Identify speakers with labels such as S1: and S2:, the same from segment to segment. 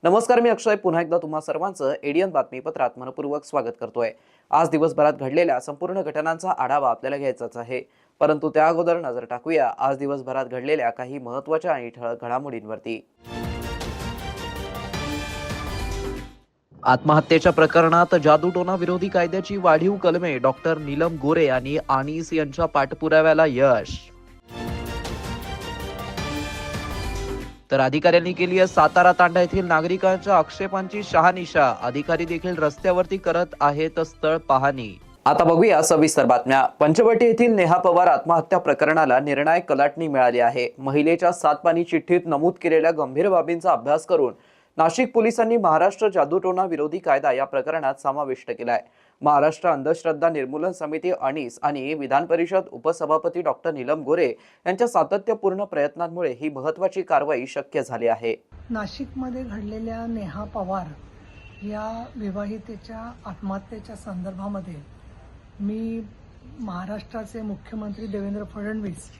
S1: नमस्कार, मी अक्षय पुन्हा एकदा तुम्हा सर्वांचं एडियन बातमीपत्रात मनपूर्वक स्वागत करतोय। आज दिवसभरात घडलेल्या संपूर्ण घटनांचा आढावा आपल्याला घ्यायचाच आहे, परंतु त्या अगोदर नजर टाकूया आज दिवसभरात घडलेल्या काही महत्त्वाच्या आणि ठळक घडामोडींवरती। आत्महत्येच्या प्रकरणात जादूटोणा विरोधी कायद्याची वाढीव कलमे, डॉक्टर नीलम गोरे आणि आनीस यांच्या पाठपुराव्याला यश। तर अधिकाऱ्यांनी केली आहे सातारा तांडा येथील नागरिकांच्या आक्षेपांची शहानिशा, अधिकारी देखील रस्त्यावरती करत आहेत स्थळ पाहणी। आता बघूया सविस्तर बातम्या। पंचवटी येथील नेहा पवार आत्महत्या प्रकरणाला निर्णायक कलाटणी मिळाली आहे। महिलेच्या सातपानी चिठ्ठीत नमूद केलेल्या गंभीर बाबींचा अभ्यास करून नाशिक पोलिसांनी महाराष्ट्र जादूटोणा विरोधी कायदा या प्रकरणात समाविष्ट केलाय। महाराष्ट्र अंधश्रद्धा निर्मूलन समिती अनीस आणि विधान परिषद उपसभापती डॉक्टर नीलम गोरे यांच्या सातत्यपूर्ण प्रयत्नांमुळे ही महत्त्वाची कारवाई शक्य झाली आहे।
S2: नाशिकमध्ये घडलेल्या नेहा पवार या विवाहितेच्या आत्महत्येच्या संदर्भामध्ये मी महाराष्ट्राचे मुख्यमंत्री देवेंद्र फडणवीस,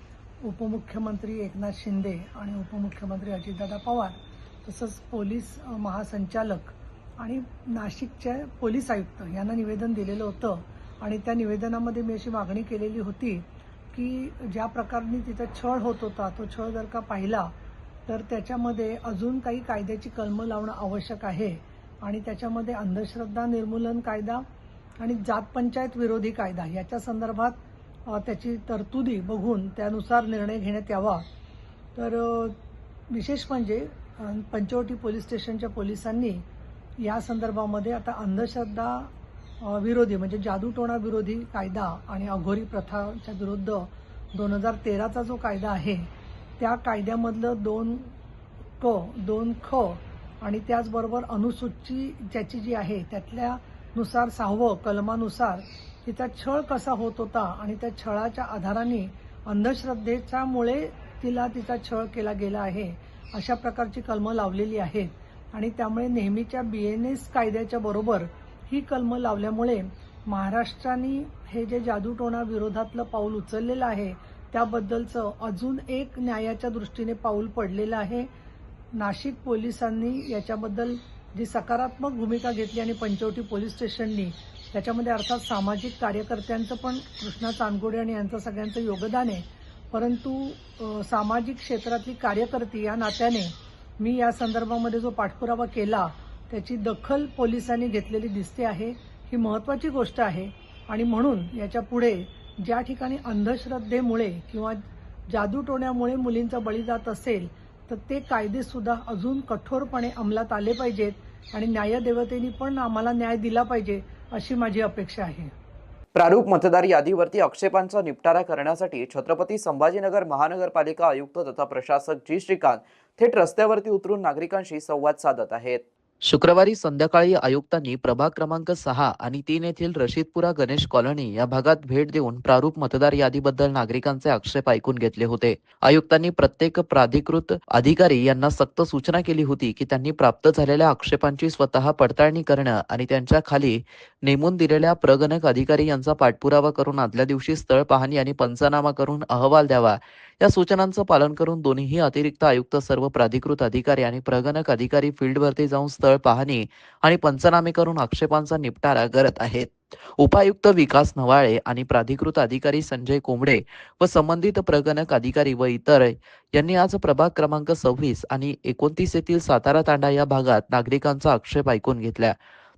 S2: उपमुख्यमंत्री एकनाथ शिंदे आणि उपमुख्यमंत्री अजितदादा पवार तसंच पोलीस महासंचालक आणि नाशिकचे पोलीस आयुक्त यांना निवेदन दिलेलं होतं। आणि त्या निवेदनामध्ये मी अशी मागणी केलेली होती की ज्या प्रकारे तिथं छळ होत होता तो छळ जर का पाहिला तर त्याच्यामध्ये अजून काही कायद्याची कलमं लावणं आवश्यक आहे आणि त्याच्यामध्ये अंधश्रद्धा निर्मूलन कायदा आणि जात पंचायत विरोधी कायदा याच्या संदर्भात त्याची तरतुदी बघून त्यानुसार निर्णय घेण्यात यावा। तर विशेष म्हणजे पंचवटी पोलीस स्टेशनच्या पोलिसांनी या संदर्भामध्ये आता अंधश्रद्धा विरोधी म्हणजे जादूटोणा विरोधी कायदा आणि अघोरी प्रथाच्या विरुद्ध 2013चा जो कायदा आहे त्या कायद्यामधलं 2 ख आणि त्याचबरोबर अनुसूची ज्याची जी आहे त्यातल्यानुसार 6वं कलमानुसार तिचा छळ कसा होत होता आणि त्या छळाच्या आधाराने अंधश्रद्धेच्यामुळे तिचा छळ केला गेला आहे अशा प्रकारची कलमं लावलेली आहेत। आणि त्यामुळे नेहमीच्या BNS कायद्याच्या बरोबर ही कलमं लावल्यामुळे महाराष्ट्राने हे जे जादूटोणा विरोधातलं पाऊल उचललेलं आहे त्याबद्दलचं अजून एक न्यायाच्या दृष्टीने पाऊल पडलेलं आहे। नाशिक पोलिसांनी याच्याबद्दल जी सकारात्मक भूमिका घेतली आणि पंचवटी पोलीस स्टेशननी त्याच्यामध्ये अर्थात सामाजिक कार्यकर्त्यांचं पण कृष्णा चांदगोडे आणि यांचं सगळ्यांचं योगदान आहे, परंतु सामाजिक क्षेत्रातली कार्यकर्ती या नात्याने मी या संदर्भामध्ये जो पाठपुरावा केला त्याची दखल पोलिसांनी घेतलेली दिसते आहे। ही महत्त्वाची गोष्ट आहे आणि म्हणून याच्या पुढे ज्या ठिकाणी अंधश्रद्धेमुळे किंवा जादूटोण्यामुळे मुलींचा बळी जात असेल तर ते कायदेसुद्धा अजून कठोरपणे अंमलात आले पाहिजेत आणि न्यायदेवतेने पण आम्हाला न्याय दिला पाहिजे अशी माझी अपेक्षा आहे।
S1: प्रारूप मतदार यादीवरती आक्षेपांचा निपटारा करण्यासाठी छत्रपती संभाजीनगर महानगरपालिका आयुक्त तथा प्रशासक जी श्रीकांत थेट रस्त्यावरती उतरून नागरिकांशी संवाद साधत आहेत। शुक्रवारी संध्याकाळी आयुक्तांनी प्रभाग क्रमांक 6 आणि 3 येथील रशीदपुरा गणेश कॉलनी या भागात भेट देऊन प्रारूप मतदार यादीबद्दल नागरिकांचे आक्षेप ऐकून घेतले होते। आयुक्तांनी प्रत्येक प्राधिकृत अधिकारी यांना सक्त सूचना केली होती की त्यांनी प्राप्त झालेल्या आक्षेपांची स्वतः पडताळणी करणं आणि त्यांच्या खाली नेमून दिलेल्या प्रगणक अधिकारी यांचा पाठपुरावा करून आदल्या दिवशी स्थळ पाहणी आणि पंचनामा करून अहवाल द्यावा। या सूचनांचं पालन करून दोन्हीही अतिरिक्त आयुक्त, सर्व प्राधिकृत अधिकारी आणि प्रगणक अधिकारी फील्डवरती जाऊन स्थळ पाहणी आणि पंचनामे करून आक्षेपांचा निपटारा करत आहेत। उपायुक्त विकास नवाळे आणि प्राधिकृत अधिकारी संजय कोंबडे व संबंधित प्रगणक अधिकारी व इतर यांनी आज प्रभाग क्रमांक 26 आणि 29 येथील सातारा तांडा या भागात नागरिकांचा आक्षेप ऐकून घेतला।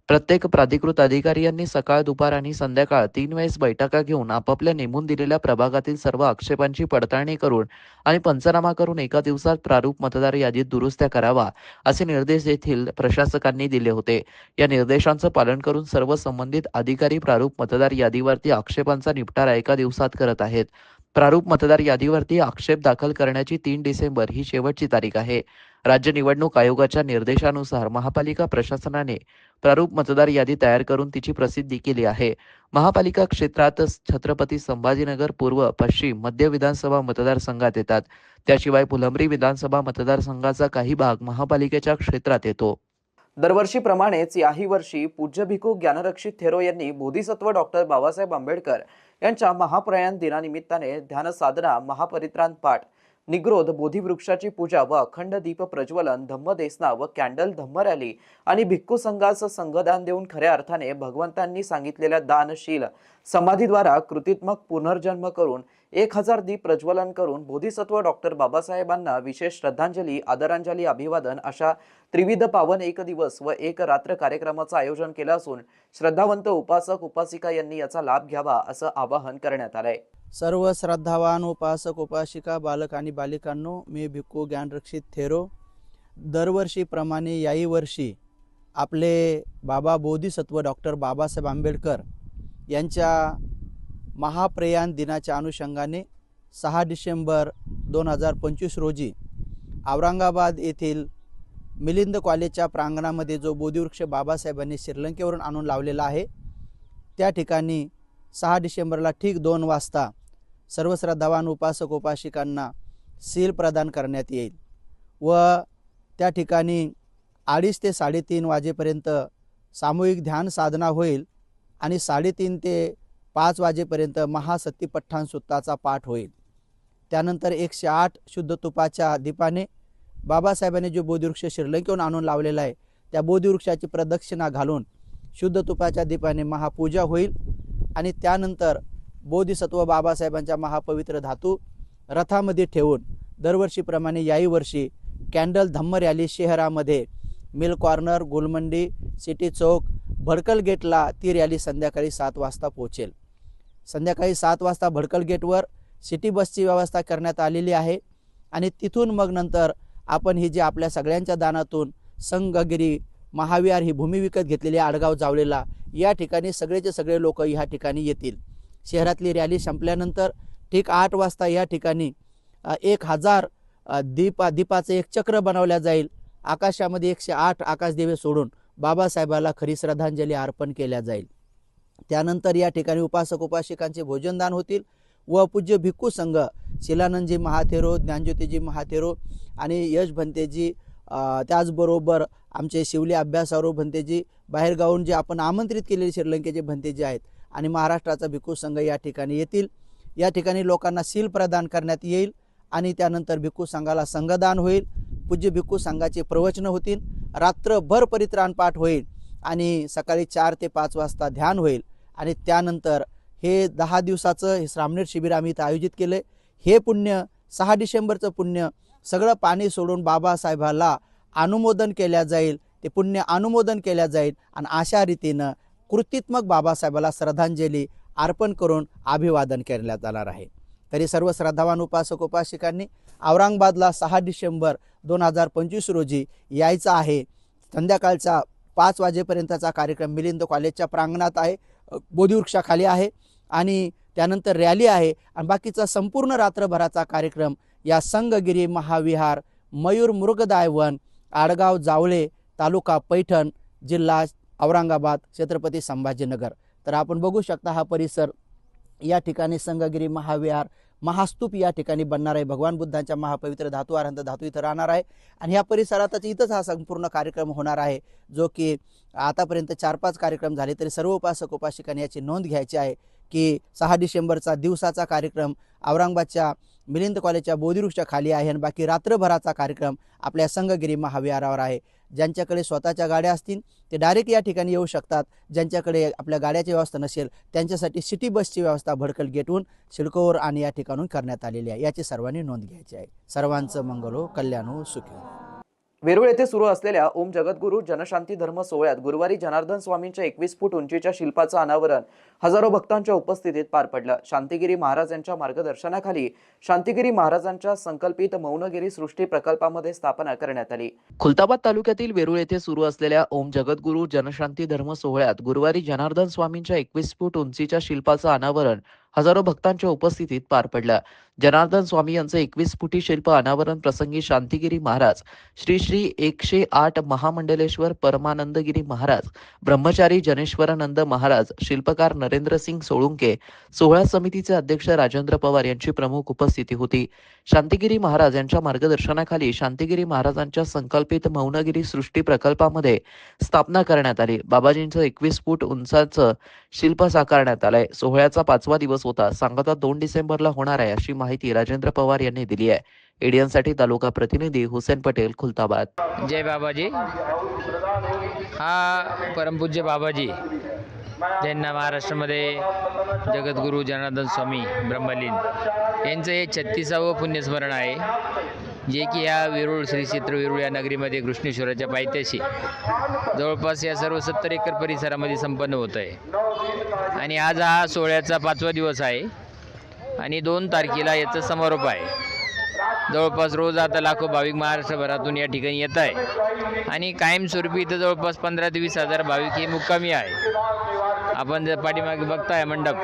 S1: प्रत्येक प्राधिकृत अधिकारी यांनी सकाळ, दुपार आणि संध्याकाळ 3 वेळेस बैठका घेऊन आपापल्या नेमून दिलेल्या प्रभागातील सर्व आक्षेपांची पडताळणी करून आणि पंचनामा करून एका दिवसात प्रारूप मतदार यादीत दुरुस्त्या करावा असे निर्देश येथील प्रशासकांनी दिले होते। या निर्देशांचं पालन करून सर्व संबंधित अधिकारी प्रारूप मतदार यादीवरती आक्षेपांचा निपटारा एका दिवसात करत आहेत। प्रारूप मतदार यादीवरती आक्षेप दाखल करण्याची 3 डिसेंबर ही शेवटची तारीख आहे राज्य निवडणूक आयोगाच्या निर्देशानुसार महापालिका प्रशासनाने प्रारूप मतदार यादी तयार करून तिची प्रसिद्धी केली आहे. महापालिका क्षेत्रात छत्रपती संभाजीनगर पूर्व, पश्चिम, मध्य विधानसभा मतदारसंघात येतात. त्याशिवाय फुलंब्री विधानसभा मतदारसंघाचा काही भाग महापालिकेच्या क्षेत्रात येतो. दरवर्षीप्रमाणेच याही वर्षी पूज्य भिक्खू ज्ञानरक्षित थेरो यांनी बोधिसत्व डॉक्टर बाबासाहेब आंबेडकर यांच्या महाप्रयाण दिनानिमित्ताने ध्यानसाधना, महापरित्राण पाठ, निग्रोध, बोधिवृक्षाची पूजा व अखंड दीप प्रज्वलन, धम्मदेसना व कॅन्डल धम्म रॅली आणि भिक्खू संघास संघदान देऊन खऱ्या अर्थाने भगवंतांनी सांगितलेल्या दानशील समाधीद्वारा कृतीत्मक पुनर्जन्म करून 1000 दीप प्रज्वलन करून बोधिसत्व डॉक्टर बाबासाहेबांना विशेष श्रद्धांजली, आदरांजली, अभिवादन अशा त्रिविध पावन एक दिवस व एक रात्र कार्यक्रमाचं आयोजन केलं असून श्रद्धावंत उपासक उपासिका यांनी याचा लाभ घ्यावा असं आवाहन करण्यात आलंय.
S3: सर्व श्रद्धावान उपासक उपासिका, बालक आणि बालिकांनो, मी भिक्खू ज्ञानरक्षित थेरो दरवर्षीप्रमाणे याही वर्षी आपले बाबा बोधिसत्व डॉक्टर बाबासाहेब आंबेडकर यांच्या महाप्रयाण दिनाच्या अनुषंगाने 6 डिसेंबर 2025 रोजी औरंगाबाद येथील मिलिंद कॉलेजच्या प्रांगणामध्ये जो बोधिवृक्ष बाबासाहेबांनी श्रीलंकेवरून आणून लावलेला आहे, त्या ठिकाणी 6 डिसेंबरला ठीक 2 वाजता सर्व श्रद्धावान उपासक उपासिकांना सील प्रदान करण्यात येईल व त्या ठिकाणी 2:30 ते 3:30 वाजेपर्यंत सामूहिक ध्यान साधना होईल आणि 3:30 ते 5 वाजेपर्यंत महासत्तीपठ्ठाण सुत्ताचा पाठ होईल. त्यानंतर 108 शुद्ध तुपाच्या दीपाने बाबासाहेबांनी जो बोधिवृक्ष श्रीलंकेहून आणून लावलेला आहे त्या बोधिवृक्षाची प्रदक्षिणा घालून शुद्ध तुपाच्या दीपाने महापूजा होईल आणि त्यानंतर बोधिसत्व बाबासाहेबांच्या महापवित्र धातू रथामध्ये ठेवून दरवर्षीप्रमाणे याही वर्षी कॅन्डल धम्म रॅली शहरामध्ये मिल कॉर्नर, गुलमंडी, सिटी चौक, भडकल गेटला ती रॅली संध्याकाळी 7 वाजता पोहोचेल. संध्याकाळी 7 वाजता भडकल गेटवर सिटी बसची व्यवस्था करण्यात आलेली आहे आणि तिथून मग नंतर आपण ही जी आपल्या सगळ्यांच्या दानातून संगगिरी महाविहार ही भूमी विकत घेतलेली आडगाव जावलेला या ठिकाणी सगळेचे सगळे लोक ह्या ठिकाणी येतील. शहरातली रॅली संपल्यानंतर ठीक 8 वाजता या ठिकाणी 1000 दीपाचे एक चक्र बनवल्या जाईल. आकाशामध्ये 108 आकाशदिवे सोडून बाबासाहेबाला खरी श्रद्धांजली अर्पण केल्या जाईल. त्यानंतर या ठिकाणी उपासक उपासिकांचे भोजनदान होतील व पूज्य भिक्खू संघ शिलानंदजी महाथेरो, ज्ञानज्योतीजी महाथेरो आणि यश भंतेजी, त्याचबरोबर आमचे शिवले अभ्यासारो भंतेजी, बाहेरगावून जे आपण आमंत्रित केलेले श्रीलंकेचे भंतेजी आहेत आणि महाराष्ट्राचा भिक्खू संघ या ठिकाणी येतील. या ठिकाणी लोकांना सील प्रदान करण्यात येईल आणि त्यानंतर भिक्खू संघाला संघदान होईल. पूज्य भिक्खू संघाचे प्रवचन होतील, रात्रभर परित्राण पाठ होईल आणि सकाळी 4 ते 5 वाजता ध्यान होईल आणि त्यानंतर हे 10 दिवसाचं हे श्रामणेर शिबिर आम्ही इथं आयोजित केले. हे पुण्य 6 डिसेंबरचं पुण्य सगळं पाणी सोडून बाबासाहेबाला अनुमोदन केल्या जाईल, ते पुण्य अनुमोदन केल्या जाईल आणि अशा रीतीनं कृतीत्मक बाबासाहेबाला श्रद्धांजली अर्पण करून अभिवादन करण्यात जाणार आहे. तरी सर्व श्रद्धावान उपासक उपासिकांनी औरंगाबादला 6 डिसेंबर 2025 रोजी यायचं आहे. संध्याकाळचा 5 वाजेपर्यंतचा कार्यक्रम मिलिंद कॉलेजच्या प्रांगणात आहे, बोधिवृक्षाखाली आहे आणि त्यानंतर रॅली आहे आणि बाकीचा संपूर्ण रात्रभराचा कार्यक्रम या संगगिरी महाविहार, मयूर मृगदाय वन, आडगाव जावळे, तालुका पैठण, जिल्हा औरंगाबाद, छत्रपती संभाजीनगर. तर आपण बघू शकता हा परिसर. या ठिकाणी संगगिरी महाविहार, महास्तूप या ठिकाणी बनणार आहे. भगवान बुद्धांच्या महापवित्र धातू अरहंत धातू इथं राहणार आहे आणि ह्या परिसरातच इथंच हा संपूर्ण कार्यक्रम होणार आहे, जो की आतापर्यंत 4-5 कार्यक्रम झाले. तरी सर्व उपासक उपासिकांनी याची नोंद घ्यायची आहे की 6 डिसेंबरचा दिवसाचा कार्यक्रम औरंगाबादच्या मिलिंद कॉलेजच्या बोधिवृक्षाखाली आहे आणि बाकी रात्रभराचा कार्यक्रम आपल्या संगगिरी महाविहारावर आहे. ज्यांच्याकडे स्वतःच्या गाड्या असतील ते डायरेक्ट या ठिकाणी येऊ शकतात. ज्यांच्याकडे आपल्या गाड्याची व्यवस्था नसेल त्यांच्यासाठी सिटी बसची व्यवस्था भडकल गेटहून, सिडकोवर आणि या ठिकाणून करण्यात आलेली आहे. याची सर्वांनी नोंद घ्यायची आहे. सर्वांचं मंगल हो, कल्याण हो, सुखी हो.
S1: वेरूळ येथे सुरू असलेल्या ओम जगद्गुरू जनशांती धर्म सोहळ्यात गुरुवारी जनार्दन स्वामींच्या 21 फूट उंचीच्या शिल्पाचं अनावरण हजारो भक्तांच्या उपस्थितीत पार पडलं. शांतिगिरी महाराज यांच्या मार्गदर्शनाखाली शांतिगिरी महाराजांच्या संकल्पित मौनगिरी सृष्टी प्रकल्पामध्ये स्थापना करण्यात आली. खुलताबाद तालुक्यातील वेरूळ येथे सुरू असलेल्या ओम जगद्गुरू जनशांती धर्म सोहळ्यात गुरुवारी जनार्दन स्वामींच्या 21 फूट उंचीच्या शिल्पाचं अनावरण हजारो भक्तांच्या उपस्थितीत पार पडला. जनार्दन स्वामी यांचं 21 फुटी शिल्प अनावरण प्रसंगी शांतिगिरी महाराज, श्री श्री 108 महामंडलेश्वर परमानंदगिरी महाराज, ब्रह्मचारी जनेश्वरानंद महाराज, शिल्पकार नरेंद्र सिंग सोळुंके, सोहळा समितीचे अध्यक्ष राजेंद्र पवार यांची प्रमुख उपस्थिती होती. शांतिगिरी महाराज यांच्या मार्गदर्शनाखाली शांतिगिरी महाराजांच्या संकल्पित मौनगिरी सृष्टी प्रकल्पामध्ये स्थापना करण्यात आली. बाबाजींचं 21 फूट उंचाचं शिल्प साकारण्यात आलंय. सोहळ्याचा 5वा दिवस होता. सांगता 2 डिसेंबरला होणार आहे अशी माहिती राजेंद्र पवार यांनी दिली आहे. एडियनसाठी तालुका प्रतिनिधी हुसेन पटेल, खुलताबाद.
S4: जय बाबाजी. हा परमपूज्य बाबाजी ज्यांना महाराष्ट्रामध्ये जगद्गुरू जनार्दन स्वामी ब्रह्मलीन यांचं हे 36वे पुण्यस्मरण आहे, जे की या वेरूळ श्री क्षेत्र वेरूळ या नगरीमध्ये कृष्णेश्वराच्या पायथ्याशी जवळपास या सर्व 70 एकर परिसरामध्ये संपन्न होत आहे. आणि आज हा सोहळ्याचा 5वा दिवस आहे आणि 2 तारखेला याचा समारोप आहे. जवळपास रोज आता लाखो भाविक महाराष्ट्रभरातून या ठिकाणी येत आहे आणि कायमस्वरूपी इथं जवळपास 15 ते 20 हजार भाविक हे मुक्कामी आहे. आपण जर पाठीमागे बघताय मंडप,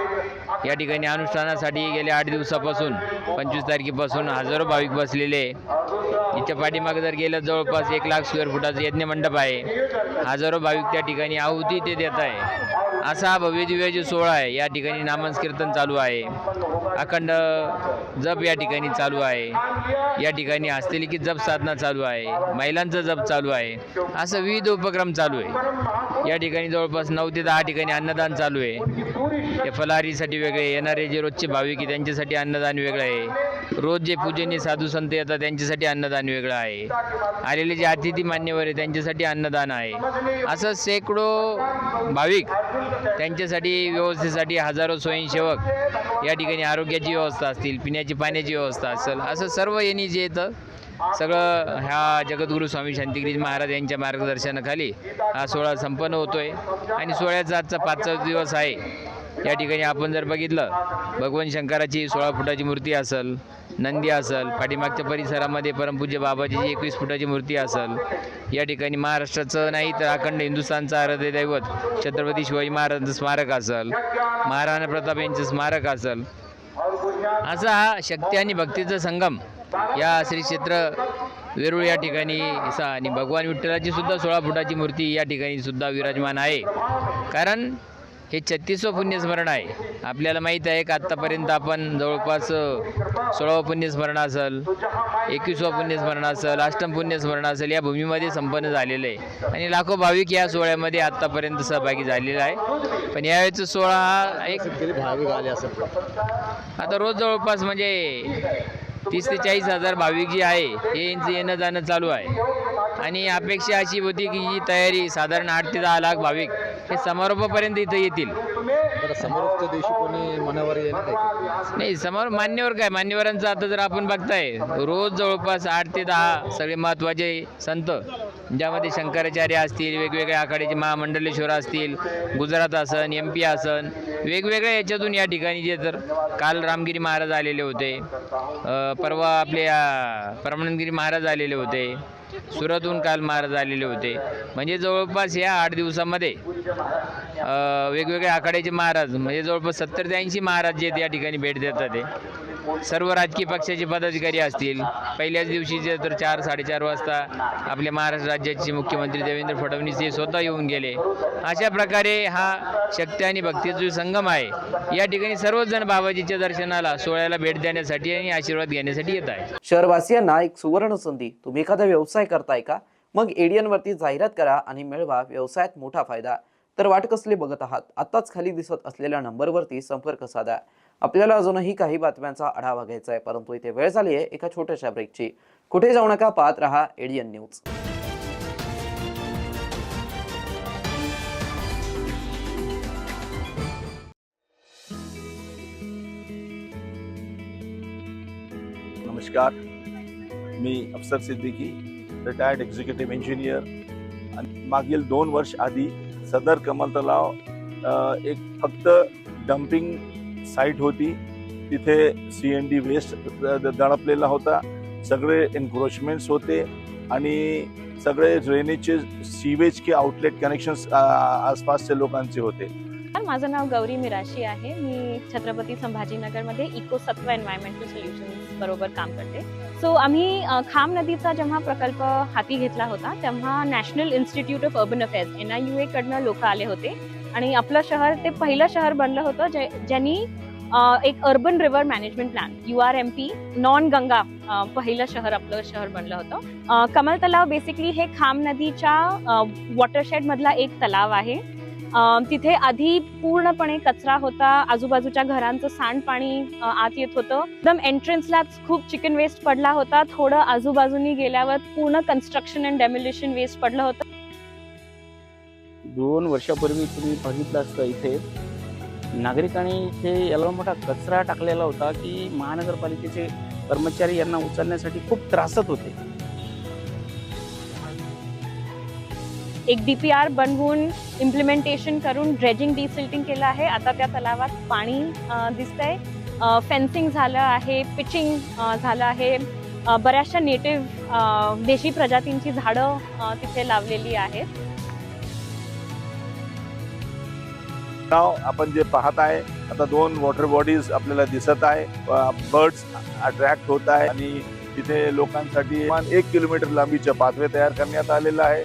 S4: या ठिकाणी अनुष्ठानासाठी गेल्या 8 दिवसापासून 25 तारखेपासून हजारो भाविक बसलेले. याच्या पाठीमागे जर गेलं जवळपास 1 लाख स्क्वेअर फुटाचं यज्ञ मंडप आहे. हजारो भाविक त्या ठिकाणी आहुती ते देत आहे. असा हा भव्य दिव्य जो सोहळा आहे. या ठिकाणी नामस्कीर्तन चालू आहे, अखंड जप या ठिकाणी चालू आहे, या ठिकाणी हस्तलिखित जप साधना चालू आहे, महिलांचा जप चालू आहे, असं विविध उपक्रम चालू आहे. या ठिकाणी जवळपास 9 ते 10 ठिकाणी अन्नदान चालू आहे. ते फलाहारीसाठी वेगळे, येणारे जे रोजचे भाविक आहे त्यांच्यासाठी अन्नदान वेगळं आहे. रोज जे पूजनीय साधू संत येतात त्यांच्यासाठी अन्नदान वेगळं आहे. आलेले जे अतिथी मान्यवर आहे त्यांच्यासाठी अन्नदान आहे. असं शेकडो भाविक त्यांच्यासाठी व्यवस्थेसाठी हजारो स्वयंसेवक, या ठिकाणी आरोग्याची व्यवस्था असतील, पिण्याची पाण्याची व्यवस्था असेल, असं सर्व यांनी जे येतं सगळं ह्या जगद्गुरू स्वामी शांतिगिरी महाराज यांच्या मार्गदर्शनाखाली हा सोहळा संपन्न होतोय. आणि सोहळ्याचा आजचा 5वा दिवस आहे. या ठिकाणी आपण जर बघितलं, भगवान शंकराची 16 फुटाची मूर्ती असेल, नंदी असेल, पाठीमागच्या परिसरामध्ये परमपूज्य बाबाजीची 21 फुटाची मूर्ती असेल. या ठिकाणी महाराष्ट्राचं नाही तर अखंड हिंदुस्थानचं आराध्य दैवत छत्रपती शिवाजी महाराजांचं स्मारक असेल, महाराणा प्रताप यांचं स्मारक असेल. असा हा शक्ती आणि भक्तीचा संगम या श्री क्षेत्र वेरूळ या ठिकाणी आणि भगवान विठ्ठलाची सुद्धा 16 फुटाची मूर्ती या ठिकाणी सुद्धा विराजमान आहे. कारण हे 36वे पुण्यस्मरण आहे. आपल्याला माहीत आहे की आत्तापर्यंत आपण जवळपास 16वे पुण्यस्मरण असेल, 21वे पुण्यस्मरण असेल, 8म पुण्यस्मरण असेल या भूमीमध्ये संपन्न झालेलं आहे आणि लाखो भाविक या सोहळ्यामध्ये आत्तापर्यंत सहभागी झालेला आहे. पण यावेळेचा सोहळा हा एक भाविक आले असं आता रोज जवळपास म्हणजे 30 ते 40 हजार भाविक जे आहे हे यांचं येणं जाणं चालू आहे. आणि अपेक्षा अशी होती की ही तयारी साधारण 8 ते 10 लाख भाविक हे समारोपापर्यंत इथं येतील.
S5: समारोपच्या दिवशी कोणी मनावर
S4: नाही, समारोप मान्यवर काय, मान्यवरांचं आता जर आपण बघताय रोज जवळपास 8 ते 10 सगळे महत्त्वाचे संत, ज्यामध्ये शंकराचार्य असतील, वेगवेगळ्या आखाड्याचे महामंडलेश्वर असतील, गुजरात असन, MP असन, वेगवेगळ्या याच्यातून या ठिकाणी जे तर काल रामगिरी महाराज आलेले होते, परवा आपले परमानंदगिरी महाराज आलेले होते, सुरतहून काल महाराज आलेले होते. म्हणजे जवळपास या 8 दिवसामध्ये वेगवेगळ्या आखाड्याचे महाराज म्हणजे जवळपास 70 ते 80 महाराज जे या ठिकाणी भेट देतात. ते सर्व राजकीय पक्षाचे पदाधिकारी असतील. पहिल्याच दिवशी जे तर 4-4:30 वाजता आपल्या महाराष्ट्र राज्याचे मुख्यमंत्री देवेंद्र फडणवीस हे स्वतः येऊन गेले. अशा प्रकारे हा शक्ती आणि भक्तीचा जो संगम आहे, या ठिकाणी सर्वच जण बाबाजीच्या दर्शनाला, सोहळ्याला भेट देण्यासाठी आणि आशीर्वाद घेण्यासाठी येत आहे.
S1: शहरवासियांना एक सुवर्ण संधी. तुम्ही एखादा व्यवसाय करताय का? मग एडियन वरती जाहिरात करा आणि मिळवा व्यवसायात मोठा फायदा. तर वाट कसली बघत आहात? आताच खाली दिसत असलेल्या नंबरवरती संपर्क साधा. आपल्याला अजूनही काही बातम्यांचा आढावा घ्यायचा आहे, परंतु इथे वेळ झाली आहे एका छोट्याशा ब्रेकची. कुठे जाऊ नका, पाहत रहा एडियन न्यूज.
S5: नमस्कार, मी अफसर सिद्दीकी, रिटायर्ड एक्झिक्युटिव्ह इंजिनियर. आणि मागील 2 वर्ष आधी सदर कमल तलाव एक फक्त डम्पिंग साईट होती. तिथे CND वेस्ट दडपलेला होता, सगळे एन्क्रोचमेंट्स होते आणि सगळे ड्रेनेजचे सीवेज के आउटलेट कनेक्शन्स आसपासच्या लोकांचे होते.
S6: माझं नाव गौरी मिराशी आहे. मी छत्रपती संभाजीनगरमध्ये इकोसत्व एन्व्हायरमेंटल सोल्युशन्स बरोबर काम करते. सो आम्ही खाम नदीचा जेव्हा प्रकल्प हाती घेतला होता तेव्हा national institute of urban affairs NIUA कडनं लोक आले होते आणि आपलं शहर ते पहिलं शहर बनलं होतं ज्यांनी एक urban river management plan URMP non Ganga पहिलं शहर आपलं शहर बनलं होतं. कमल तलाव बेसिकली हे खाम नदीच्या वॉटरशेड मधला एक तलाव आहे. तिथे आधी पूर्णपणे कचरा होता, आजूबाजूच्या घरांचं सांडपाणी आत येत होतं. एकदम एंट्रन्सलाच खूप चिकन वेस्ट पडला होता. थोडं आजूबाजूनी गेल्यावर पूर्ण कन्स्ट्रक्शन अँड डेमोलिशन वेस्ट पडलं होतं.
S7: 2 वर्षापूर्वी तुम्ही बघितलं असतं इथे नागरिकांनी इथे एवढा मोठा कचरा टाकलेला होता की महानगरपालिकेचे कर्मचारी यांना उचलण्यासाठी खूप त्रासत होते.
S6: एक DPR बनवून इम्प्लिमेंटेशन करून ड्रेजिंग डिसिल्टिंग केलं आहे. आता त्या तलावात पाणी दिसतंय. फेन्सिंग झालं आहे, पिचिंग झालं आहे. बऱ्याचशा नेटिव्ह देशी प्रजातींची झाडं तिथे लावलेली आहेत.
S5: नाव आपण जे पाहत आहे आता 2 वॉटर बॉडीज आपल्याला दिसत आहे. बर्ड्स अट्रॅक्ट होत आहे आणि तिथे लोकांसाठी 1 किलोमीटर लांबीचे पाथवे तयार करण्यात आलेलं आहे.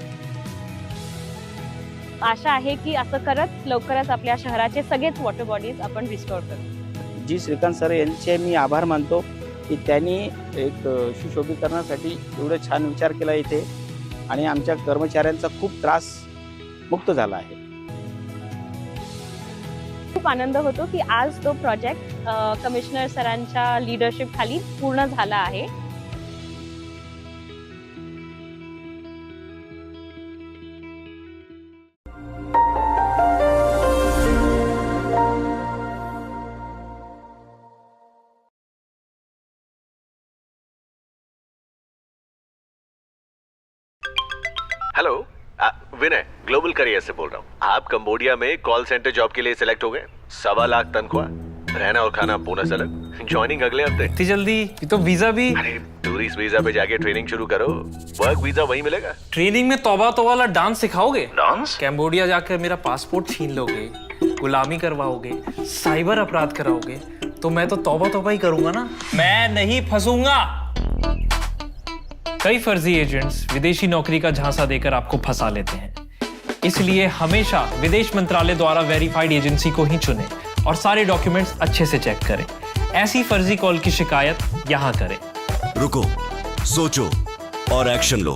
S6: आशा आहे की असं करत लवकरच आपल्या शहराचे सगळेच वॉटर बॉडीज आपण रिस्टोर करू.
S7: जी श्रीकांत सर यांचे मी आभार मानतो की त्यांनी एक सुशोभीकरणासाठी एवढं छान विचार केला इथे आणि आमच्या कर्मचाऱ्यांचा खूप त्रास मुक्त झाला आहे.
S6: खूप आनंद होतो की आज तो प्रोजेक्ट कमिशनर सरांच्या लीडरशिप खाली पूर्ण झाला आहे.
S8: हेलो विनय ग्लोबल करियर से बोल रहा हूँ. आप कंबोडिया में कॉल सेंटर जॉब के लिए सिलेक्ट हो गए. 1.25 लाख तनख्वाह, रहना और खाना बोनस अलग, ज्वाइनिंग अगले हफ्ते.
S9: इतनी जल्दी? ये तो वीजा भी.
S8: अरे टूरिस्ट वीजा पे जाके ट्रेनिंग शुरू करो, वर्क वीजा वहीं मिलेगा.
S9: ट्रेनिंग में तौबा तो वाला डांस सिखाओगे?
S8: डांस?
S9: कैम्बोडिया जाकर मेरा पासपोर्ट छीन लोगे, गुलामी करवाओगे, साइबर अपराध कराओगे, तो मैं तो तौबा तौबा ही करूंगा ना. मैं नहीं फंसूंगा. कई फर्जी एजेंट्स विदेशी नौकरी का झांसा देकर आपको फंसा लेते हैं. इसलिए हमेशा विदेश मंत्रालय द्वारा वेरीफाइड एजेंसी को ही चुनें और सारे डॉक्यूमेंट्स अच्छे से चेक करें. ऐसी फर्जी कॉल की शिकायत यहाँ करें.
S10: रुको, सोचो और एक्शन लो.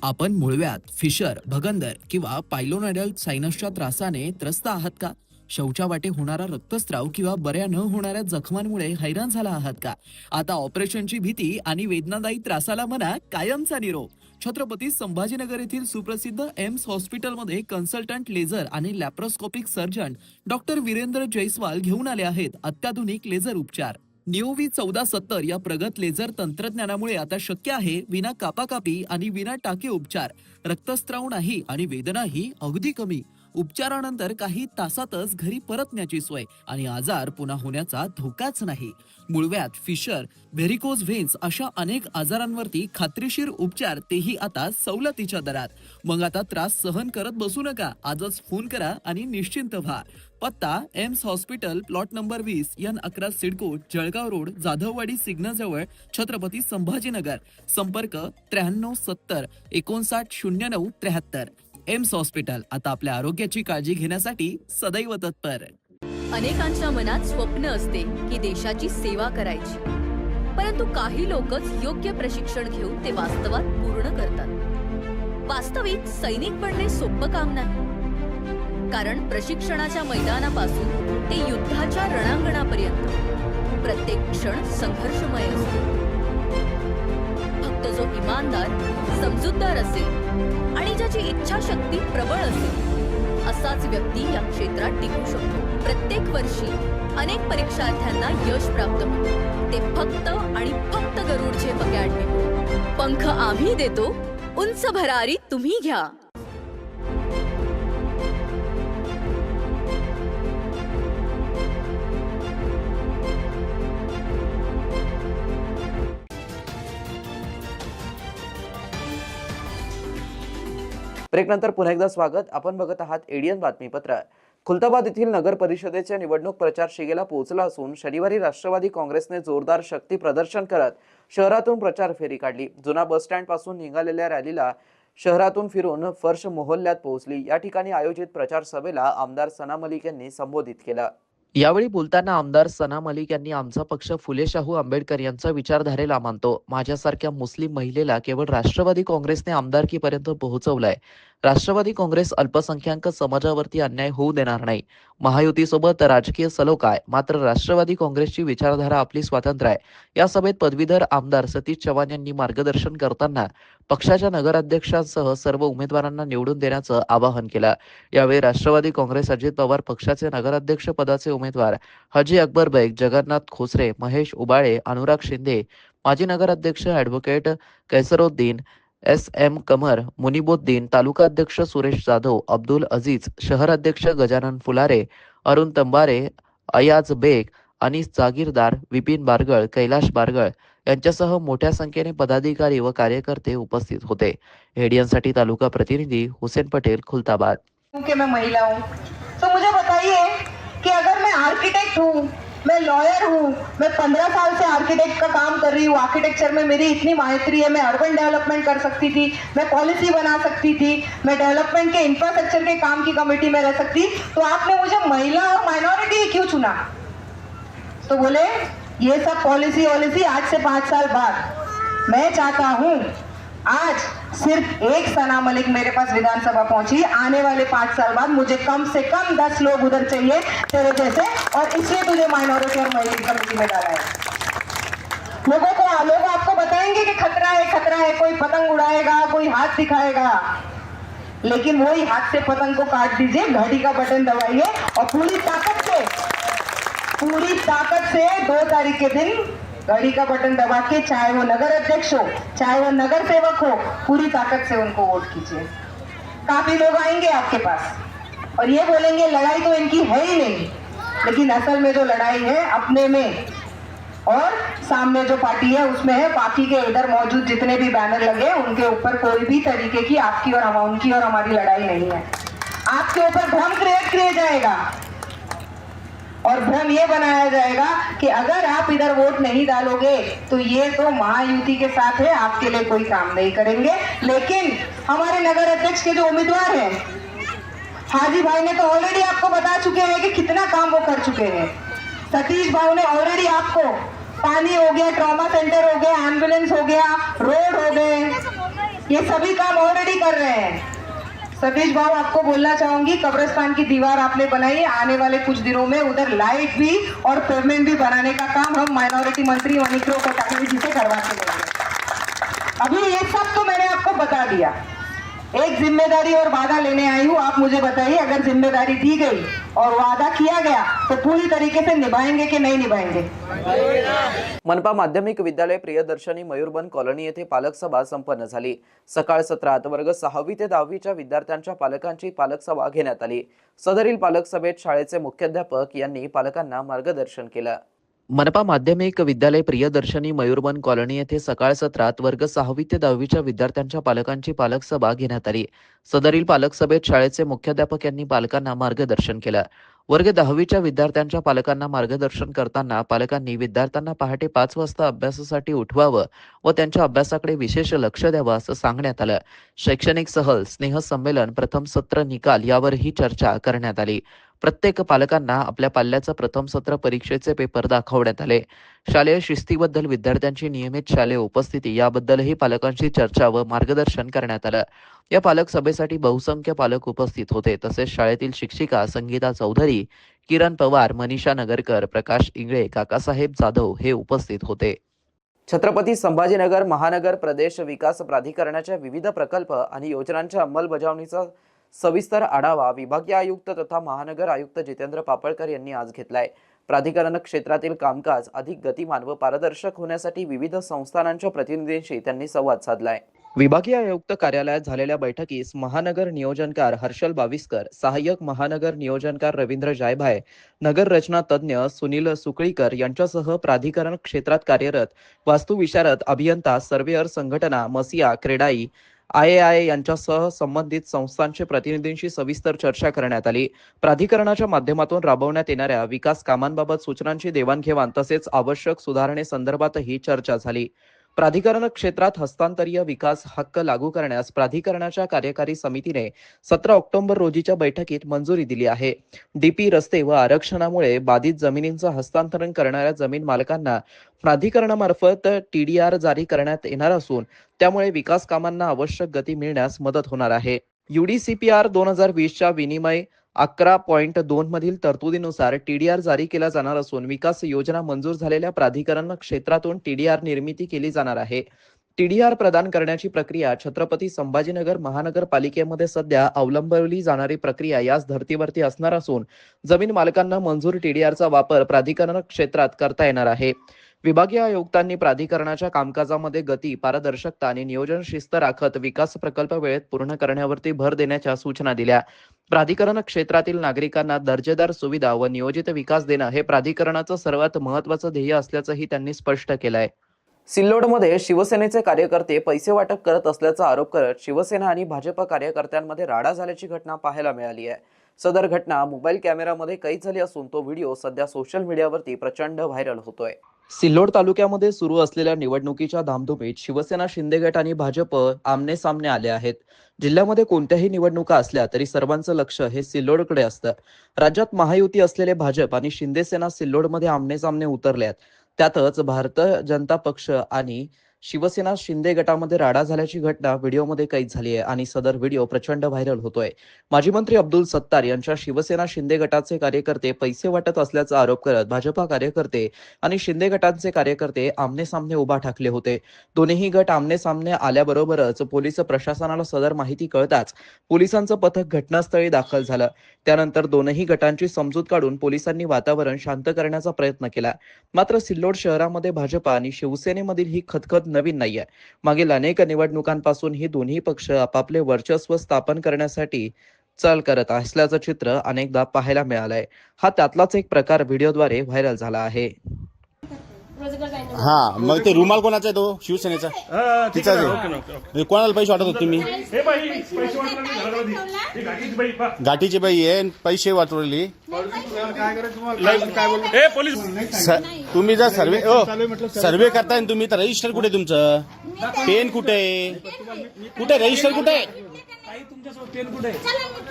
S11: आपण मुळव्यात, फिशर, भगंदर किंवा पायलोनोडल सायनसच्या त्रासाने त्रस्त आहात का? शौचावाटे होणारा रक्तस्राव किंवा बऱ्या न होणाऱ्या जखमांमुळे हैराण झाला आहात का? आता ऑपरेशनची भीती आणि वेदनादायी त्रासाला म्हणा कायमचा निरोप. छत्रपती संभाजीनगर येथील सुप्रसिद्ध एम्स हॉस्पिटलमध्ये कन्सल्टंट लेझर आणि laparoscopic surgeon doctor Virendra Jaiswal घेऊन आले आहेत अत्याधुनिक लेझर उपचार. निओव्ही 1470 या प्रगत लेझर तंत्रज्ञानामुळे आता शक्य आहे विना कापाकापी आणि विना टाके उपचार. रक्तस्राव नाही आणि वेदनाही अगदी कमी. उपचारानंतर काही तासातच घरी परतण्याची सोय आणि आजार पुन्हा होण्याचा धोकाच नाही. मुळव्यात, फिशर, व्हेरिकोज व्हेन्स अशा अनेक आजारांवरती खात्रीशीर उपचार, तेही आता सवलतीच्या दरात. मग आता त्रास सहन करत बसू नका. आजच फोन करा आणि निश्चिंत व्हा. पत्ता AIIMS hospital, plot number 20, N11 CIDCO, Jalgaon road, Jadhavwadi signal जवळ, छत्रपती संभाजीनगर. संपर्क 93 70 59 09 73. एम्स हॉस्पिटल आता आपल्या आरोग्याची काळजी घेण्यासाठी सदैव तत्पर.
S12: अनेकांच्या मनात स्वप्न असते की देशाची सेवा करायची, परंतु काही लोकच योग्य प्रशिक्षण घेऊन ते वास्तवात पूर्ण करतात. वास्तविक सैनिक बनणे सोपं काम नाही, कारण प्रशिक्षणाच्या मैदानापासून ते युद्धाच्या रणांगणापर्यंत प्रत्येक क्षण संघर्षमय असतो. फक्त जो इमानदार, समजूतदार असेल आणि ज्याची इच्छाशक्ती प्रबळ असेल असाच व्यक्ती या क्षेत्रात टिकू शकतो. प्रत्येक वर्षी अनेक परीक्षार्थ्यांना यश प्राप्त होते, ते फक्त आणि फक्त गरुड झेप अकॅडमी. पंख आम्ही देतो, उंच भरारी तुम्ही घ्या.
S1: ब्रेकनंतर पुन्हा एकदा स्वागत. आपण बघत आहात एडीएन बातमीपत्र. खुलताबाद येथील नगर परिषदेच्या निवडणूक प्रचार शिगेला पोहोचला असून शनिवारी राष्ट्रवादी काँग्रेसने जोरदार शक्ती प्रदर्शन करत शहरातून प्रचार फेरी काढली. जुना बस स्टँड पासून निघालेल्या रॅलीला शहरातून फिरून फर्श मोहल्ल्यात पोहोचली. या ठिकाणी आयोजित प्रचार सभेला आमदार सना मलिक यांनी संबोधित केलं. यावेळी बोलताना आमदार सना मलिक यांनी आमचा पक्ष फुले शाहू आंबेडकर यांचा विचारधारेला मानतो. माझ्यासारख्या मुस्लिम महिलेला केवळ राष्ट्रवादी काँग्रेसने आमदारकीपर्यंत पोहोचवलंय. राष्ट्रवादी काँग्रेस अल्पसंख्याक समाजावरती अन्याय होऊ देणार नाही. महायुतीसोबत राजकीय सलोखा आहे, मात्र राष्ट्रवादी काँग्रेसची विचारधारा आपली स्वतंत्र आहे. या सभेत पदवीधर आमदार सतीश चव्हाण यांनी मार्गदर्शन करताना पक्षाच्या नगराध्यक्षांसह सर्व उमेदवारांना निवडून देण्याचं आवाहन केलं. यावेळी राष्ट्रवादी काँग्रेस अजित पवार पक्षाचे नगराध्यक्ष पदाचे उमेदवार हाजी अकबर बेग, जगन्नाथ खोसरे, महेश उबाळे, अनुराग शिंदे, माजी नगराध्यक्ष ॲडव्होकेट कैसरोद्दीन, SM कमर, मुनिबुद्दीन, तालुका अध्यक्ष सुरेश जाधव, अब्दुल अजीज, शहर अध्यक्ष गजानन फुलारे, अरुण तंबारे, अयाज बेग, अनीस जागीरदार, विपिन बारगळ, कैलाश बारगळ यांच्यासह मोठ्या संख्येने पदाधिकारी व कार्यकर्ते उपस्थित होते. एडीएनसाठी तालुका प्रतिनिधी हुसेन पटेल, खुलताबाद.
S13: कि मैं महिला हूँ, तो मुझे बताइए कि अगर मैं आर्किटेक्ट हूँ, मैं लॉयर हूँ, मैं 15 साल से आर्किटेक्ट का काम कर रही हूँ, आर्किटेक्चर में मेरी इतनी माहिती है, मैं अर्बन डेवलपमेंट कर सकती थी, मैं पॉलिसी बना सकती थी, मैं डेवलपमेंट के इंफ्रास्ट्रक्चर के काम की कमेटी में रह सकती, तो आपने मुझे महिला और माइनॉरिटी क्यों चुना? तो बोले ये सब पॉलिसी आज से 5 साल बाद मैं चाहता हूँ आज सिर्फ एक सना मलिक मेरे पास विधानसभा पहुंची, आने वाले 5 साल बाद मुझे कम से कम 10 लोग उधर चाहिए तेरे जैसे, और इसलिए तुझे माइनॉरिटी और महिला कमेटी में डाला है। लोग आपको बताएंगे कि खतरा है, कोई पतंग उड़ाएगा, कोई हाथ दिखाएगा, लेकिन वही हाथ से पतंग को काट दीजिए, घड़ी का बटन दबाइए और पूरी ताकत से 2 तारीख के दिन घड़ी का बटन दबा के, चाहे वो नगर अध्यक्ष हो, चाहे वो नगर सेवक हो, पूरी ताकत से उनको वोट कीजिए। काफी लोग आएंगे आपके पास और ये बोलेंगे लड़ाई तो इनकी है ही नहीं, लेकिन असल में जो लड़ाई है अपने में और सामने जो पार्टी है उसमें है। बाकी के इधर मौजूद जितने भी बैनर लगे उनके ऊपर कोई भी तरीके की आपकी और उनकी और हमारी लड़ाई नहीं है। आपके ऊपर भ्रम क्रिएट किया जाएगा और भ्रम ये बनाया जाएगा कि अगर आप इधर वोट नहीं डालोगे तो ये तो महायुति के साथ है, आपके लिए कोई काम नहीं करेंगे। लेकिन हमारे नगर अध्यक्ष के जो उम्मीदवार हैं, हाजी भाई ने तो ऑलरेडी आपको बता चुके हैं कि कितना काम वो कर चुके हैं। सतीश भाई ने ऑलरेडी आपको पानी हो गया, ट्रॉमा सेंटर हो गया, एम्बुलेंस हो गया, रोड हो गए, ये सभी काम ऑलरेडी कर रहे हैं। सतीश भाव आपको बोलना चाहूंगी, कब्रिस्तान की दीवार आपने बनाई, आने वाले कुछ दिनों में उधर लाइट भी और पेमेंट भी बनाने का काम हम माइनॉरिटी मंत्री मणिक्रो कोटारी जी से करवा के देंगे। अभी ये सब तो मैंने आपको बता दिया, एक जिम्मेदारी और वादा लेने आई हूँ। आप मुझे बताइए, अगर जिम्मेदारी दी गई और वादा किया गया तो पूरी तरीके से निभाएंगे कि नहीं निभाएंगे?
S1: मनपा माध्यमिक विद्यालय प्रियदर्शनी मयूरबन कॉलनी येथे पालक सभा संपन्न झाली. सकाळ सत्रात वर्ग 6वी ते 10वीच्या विद्यार्थ्यांच्या पालकांची पालक सभा घेण्यात आली. सदरील पालक सभेत शाळेचे मुख्याध्यापक यांनी पालकांना मार्गदर्शन केलं. मनपा माध्यमिक विद्यालय प्रियदर्शनी मयूरबन कॉलनी येथे सकाळ सत्रात वर्ग 6वी ते 10वीच्या विद्यार्थ्यांच्या पालकांची पालक सभा घेण्यात आली. सदरील पालक सभेत शाळेचे मुख्याध्यापक यांनी पालकांना मार्गदर्शन केलं. वर्ग 10वीच्या विद्यार्थ्यांच्या पालकांना मार्गदर्शन करताना पालकांनी विद्यार्थ्यांना पहाटे 5 वाजता अभ्यासासाठी उठवावं व त्यांच्या अभ्यासाकडे विशेष लक्ष द्यावं असं सांगण्यात आलं. शैक्षणिक सहल, स्नेहसंमेलन, प्रथम सत्र निकाल यावरही चर्चा करण्यात आली. प्रत्येक पालकांना आपल्या पाल्याचं प्रथम सत्र परीक्षेचे पेपर दाखवण्यात आले. शालेय शिस्तीबद्दल, विद्यार्थ्यांची नियमित शालेय उपस्थिती याबद्दलही पालकांशी चर्चा व मार्गदर्शन करण्यात आलं. या पालक सभेसाठी बहुसंख्य पालक उपस्थित होते. तसेच शाळेतील शिक्षिका संगीता चौधरी, किरण पवार, मनीषा नगरकर, प्रकाश इंगळे, काकासाहेब जाधव हे उपस्थित होते. छत्रपती संभाजीनगर महानगर प्रदेश विकास प्राधिकरणाच्या विविध प्रकल्प आणि योजनांच्या अंमलबजावणीचा सविस्तर आढावा विभागीय आयुक्त तथा महानगर आयुक्त जितेंद्र पापळकर यांनी आज घेतलाय. प्राधिकरण क्षेत्रातील कामकाज अधिक गतिमान व पारदर्शक होण्यासाठी विविध संस्थानांच्या प्रतिनिधींशी त्यांनी संवाद साधलाय. विभागीय आयुक्त कार्यालयात झालेल्या बैठकीस महानगर नियोजनकार हर्षल बाविस्कर, सहाय्यक महानगर नियोजनकार रवींद्र जायभाय, नगर रचना तज्ञ सुनील सुकळीकर यांच्यासह प्राधिकरण क्षेत्रात कार्यरत वास्तुविशारद, अभियंता, सर्वेअर संघटना, मसिया, क्रेडाई IAI यांच्यासह संबंधित संस्थांच्या प्रतिनिधींशी सविस्तर चर्चा करण्यात आली. प्राधिकरणाच्या माध्यमातून राबवण्यात येणाऱ्या विकास कामांबाबत सूचनांची देवाणघेवाण तसेच आवश्यक सुधारणेसंदर्भातही चर्चा झाली. प्राधिकरण क्षेत्रात हस्तांतरीय विकास हक्क लागू करण्यास प्राधिकरणाच्या कार्यकारी समितीने 17 ऑक्टोबर रोजीच्या बैठकीत मंजुरी दिली आहे. डीपी रस्ते व आरक्षणामुळे बाधित जमिनींचं हस्तांतरण करणाऱ्या जमीन मालकांना प्राधिकरणामार्फत TDR जारी करण्यात येणार असून त्यामुळे विकास कामांना आवश्यक गती मिळण्यास मदत होणार आहे. UDCPR 2020च्या विनिमय 11.2 मधील तरतुदीनुसार TDR जारी केला जाणार असून विकास योजना मंजूर झालेल्या प्राधिकरण क्षेत्रातून TDR निर्मिती केली जाणार आहे. TDR प्रदान करण्याची प्रक्रिया छत्रपती संभाजीनगर महानगरपालिकेमध्ये सध्या अवलंबवली जाणारी प्रक्रिया याच धर्तीवरती असणार असून जमीन मालकांना मंजूर TDRचा वापर प्राधिकरण क्षेत्रात करता येणार आहे. विभागीय आयुक्तांनी प्राधिकरणाच्या कामकाजामध्ये गती, पारदर्शकता आणि नियोजन शिस्त राखत विकास प्रकल्प वेळेत पूर्ण करण्यावरती भर देण्याच्या सूचना दिल्या. प्राधिकरण क्षेत्रातील नागरिकांना दर्जेदार सुविधा व नियोजित विकास देणं हे प्राधिकरणाचं सर्वात महत्त्वाचं ध्येय असल्याचंही त्यांनी स्पष्ट केलंय. सिल्लोडमध्ये शिवसेनेचे कार्यकर्ते पैसे वाटप करत असल्याचा आरोप करत शिवसेना आणि भाजप कार्यकर्त्यांमध्ये राडा झाल्याची घटना पाहायला मिळाली आहे. सदर घटना मोबाईल कॅमेरामध्ये कैद झाली असून तो व्हिडिओ सध्या सोशल मीडियावरती प्रचंड व्हायरल होतोय. सिल्लोड तालुक्यामध्ये सुरू असलेल्या निवडणुकीच्या धामधुमीत शिवसेना, शिंदे गट आणि भाजप आमने सामने आले आहेत. जिल्ह्यामध्ये कोणत्याही निवडणुका असल्या तरी सर्वांचं लक्ष हे सिल्लोडकडे असतं. राज्यात महायुती असलेले भाजप आणि शिंदे सेना सिल्लोडमध्ये आमने सामने उतरल्यात. त्यातच भारतीय जनता पक्ष आणि शिवसेना शिंदे गटामध्ये राडा झाल्याची घटना व्हिडिओमध्ये कैद झाली आहे आणि सदर व्हिडिओ प्रचंड व्हायरल होतोय. माजी मंत्री अब्दुल सत्तार यांच्या शिवसेना शिंदे गटाचे कार्यकर्ते पैसे वाटत असल्याचा आरोप करत भाजपा कार्यकर्ते आणि शिंदे गटांचे कार्यकर्ते आमने सामने उभा ठाकले होते. दोन्ही गट आमने सामने आल्याबरोबरच पोलीस प्रशासनाला सदर माहिती कळताच पोलिसांचं पथक घटनास्थळी दाखल झालं. त्यानंतर दोनही गटांची समजूत काढून पोलिसांनी वातावरण शांत करण्याचा प्रयत्न केला. मात्र सिल्लोड शहरामध्ये भाजपा आणि शिवसेनेमधील ही खतखत नवीन नाहीये. मागील अनेक निवडणुकांपासून ही दोन्ही पक्ष आपापले वर्चस्व स्थापन करण्यासाठी चाल करत असल्याचं चित्र अनेकदा पाहायला मिळालंय. हा त्यातलाच एक प्रकार व्हिडिओद्वारे व्हायरल झाला आहे.
S14: हा, मग ते रुमाल कोणाचा आहे? तो शिवसेनेचा तिचाच आहे. कोणाला पैसे वाटत होते तुम्ही? गाठीची बाई आहे, पैसे वाटवली. तुम्ही जर सर्वे करताय तुम्ही तर रजिस्टर कुठे तुमचं? पेन कुठे आहे? कुठे रजिस्टर कुठे आहे?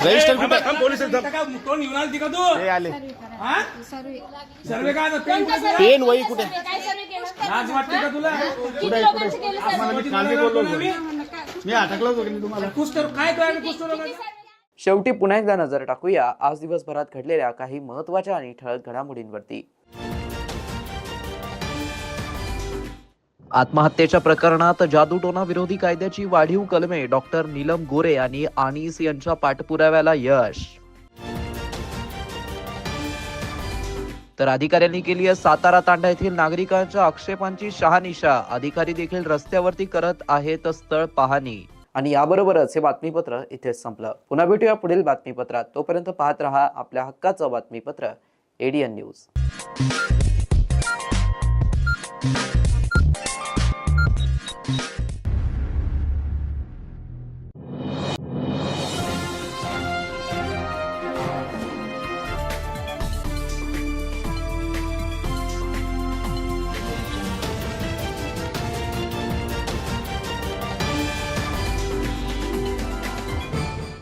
S14: रजिस्टर कुठे आले? पेन वही कुठे?
S1: शेवटी पुन्हा एकदा नजर टाकूया आज दिवसभरात घडलेल्या काही महत्त्वाच्या आणि ठळक घडामोडींवरती. आत्महत्येच्या प्रकरणात जादूटोणा विरोधी कायद्याची वाढीव कलमे, डॉक्टर नीलम गोरे आणि आनीस यांच्या पाठपुराव्याला यश. तर अधिकाऱ्यांनी केली आहे सातारा तांडा येथील नागरिकांच्या आक्षेपांची शहानिशा. अधिकारी देखील रस्त्यावरती करत आहेत स्थळ पाहणी. आणि याबरोबरच हे बातमीपत्र इथेच संपलं. पुन्हा भेटूया पुढील बातमीपत्रात. तोपर्यंत पाहत रहा आपल्या हक्काचं बातमीपत्र ADN न्यूज.